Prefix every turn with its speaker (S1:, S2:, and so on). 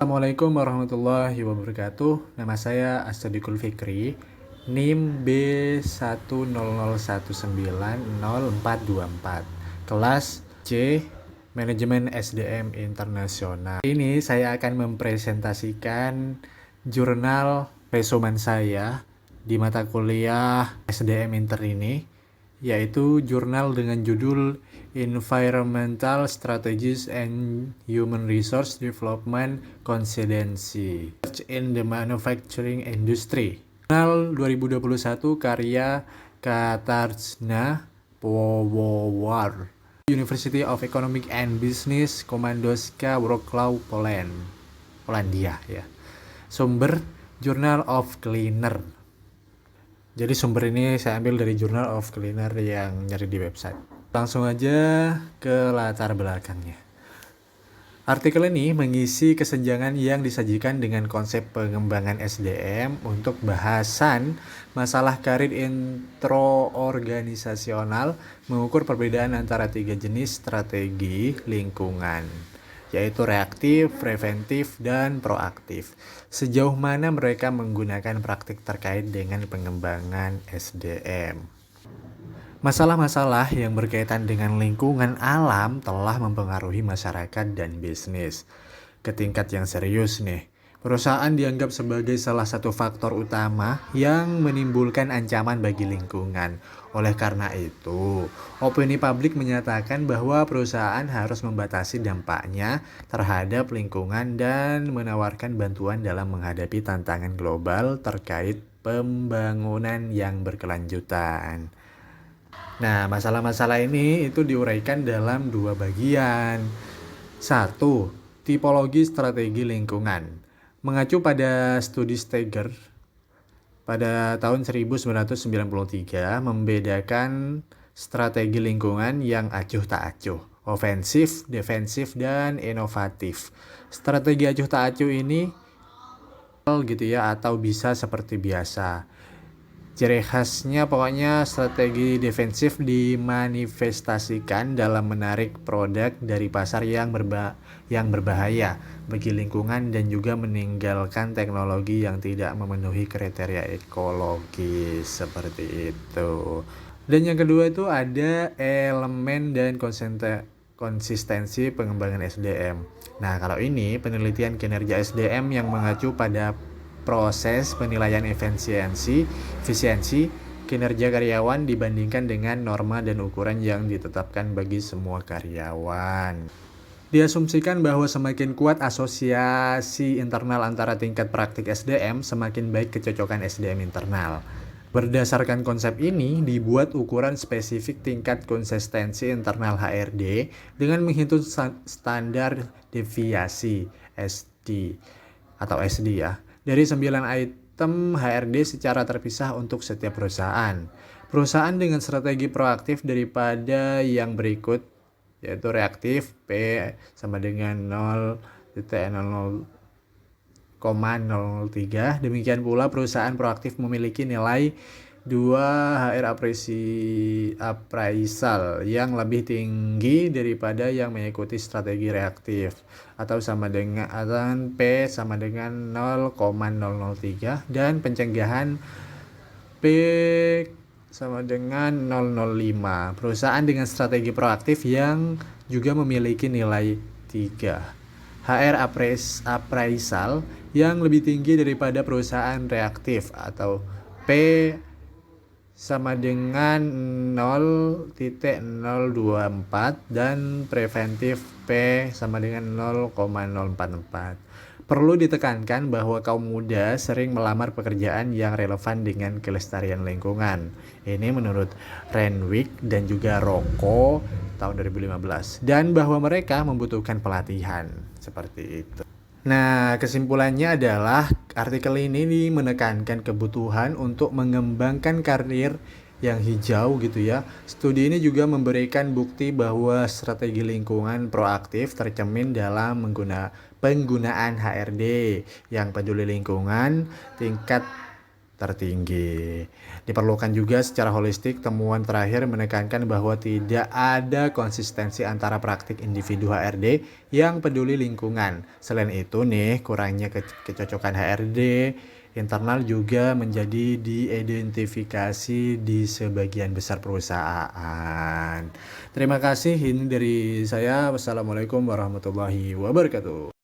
S1: Assalamualaikum warahmatullahi wabarakatuh. Nama saya Astadiqul Fikri, NIM B100190424, kelas C, Manajemen SDM Internasional. Ini saya akan mempresentasikan jurnal resumen saya di mata kuliah SDM Inter ini, yaitu jurnal dengan judul Environmental Strategies and Human Resource Development Consistency in the Manufacturing Industry. Jurnal 2021 karya Katarzyna Powowar, University of Economic and Business Komandowska Wrocław, Polandia ya. Sumber Journal of Cleaner. Jadi sumber ini saya ambil dari Journal of Cleaner yang nyari di website. Langsung aja ke latar belakangnya. Artikel ini mengisi kesenjangan yang disajikan dengan konsep pengembangan SDM untuk bahasan masalah karir introorganisasional, mengukur perbedaan antara 3 jenis strategi lingkungan, yaitu reaktif, preventif, dan proaktif. Sejauh mana mereka menggunakan praktik terkait dengan pengembangan SDM. Masalah-masalah yang berkaitan dengan lingkungan alam telah mempengaruhi masyarakat dan bisnis ke tingkat yang serius nih. Perusahaan dianggap sebagai salah satu faktor utama yang menimbulkan ancaman bagi lingkungan. Oleh karena itu, opini publik menyatakan bahwa perusahaan harus membatasi dampaknya terhadap lingkungan dan menawarkan bantuan dalam menghadapi tantangan global terkait pembangunan yang berkelanjutan. Nah, masalah-masalah ini itu diuraikan dalam 2 bagian. 1. Tipologi strategi lingkungan. Mengacu pada studi Steger pada tahun 1993 membedakan strategi lingkungan yang acuh tak acuh, ofensif, defensif, dan inovatif. Strategi acuh tak acuh ini gitu ya, atau bisa seperti biasa. Ciri khasnya pokoknya strategi defensif dimanifestasikan dalam menarik produk dari pasar yang berbahaya bagi lingkungan dan juga meninggalkan teknologi yang tidak memenuhi kriteria ekologis seperti itu. Dan yang kedua itu ada elemen dan konsistensi pengembangan SDM. Nah, kalau ini penelitian kinerja SDM yang mengacu pada proses penilaian efisiensi kinerja karyawan dibandingkan dengan norma dan ukuran yang ditetapkan bagi semua karyawan. Diasumsikan bahwa semakin kuat asosiasi internal antara tingkat praktik SDM, semakin baik kecocokan SDM internal. Berdasarkan konsep ini, dibuat ukuran spesifik tingkat konsistensi internal HRD dengan menghitung standar deviasi SD atau SD ya, dari 9 item HRD secara terpisah untuk setiap perusahaan. Perusahaan dengan strategi proaktif daripada yang berikut, yaitu reaktif, P sama dengan 0,003. Demikian pula perusahaan proaktif memiliki nilai 2 HR appraisal yang lebih tinggi daripada yang mengikuti strategi reaktif, atau sama dengan P sama dengan 0,003, dan pencegahan P sama dengan 005. Perusahaan dengan strategi proaktif yang juga memiliki nilai 3 HR appraisal yang lebih tinggi daripada perusahaan reaktif, atau P sama dengan 0,024, dan preventif P sama dengan 0,044. Perlu ditekankan bahwa kaum muda sering melamar pekerjaan yang relevan dengan kelestarian lingkungan. Ini menurut Renwick dan juga Rocco tahun 2015. Dan bahwa mereka membutuhkan pelatihan. Seperti itu. Nah, kesimpulannya adalah artikel ini menekankan kebutuhan untuk mengembangkan karir yang hijau gitu ya. Studi ini juga memberikan bukti bahwa strategi lingkungan proaktif tercermin dalam penggunaan HRD yang peduli lingkungan, tingkat tertinggi. Diperlukan juga secara holistik, temuan terakhir menekankan bahwa tidak ada konsistensi antara praktik individu HRD yang peduli lingkungan. Selain itu nih, kurangnya kecocokan HRD internal juga menjadi diidentifikasi di sebagian besar perusahaan. Terima kasih, ini dari saya. Wassalamualaikum warahmatullahi wabarakatuh.